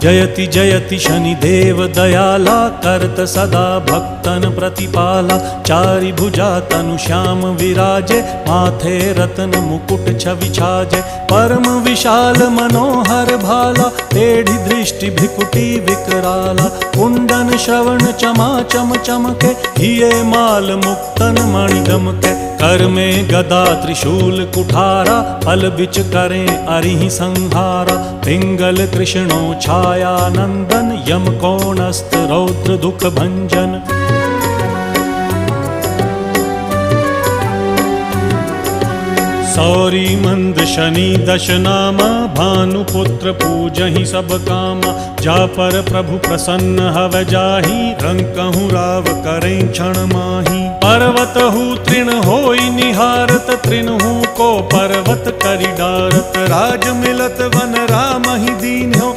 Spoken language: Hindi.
जयति जयति शनिदेव दयाला, करत सदा भक्तन प्रतिपाला। चारि भुजा तनु श्याम विराजे, माथे रत्न मुकुट छवि छाजे। परम विशाल मनोहर भाला, टेढ़ी दृष्टि भिकुटी विकराला। कुंडन श्रवण चमा चम चमके, हिये माल मुक्तन मणि दमके। कर में गदा त्रिशूल कुठारा, फल बिच करें अरिहि संहारा। पिंगल कृष्णो छाया नंदन, यम कोणस्थ रौद्र दुख भंजन। सौरी मंद शनि दश नामा, भानुपुत्र पूजहि सब कामा। जा पर प्रभु प्रसन्न हव जाहि, रंकहु राव करें क्षण माहि। पर्वत हु तृण होई निहारत, तृणहु को पर्वत करि डारत। राज मिलत वन राम ही दीन हो,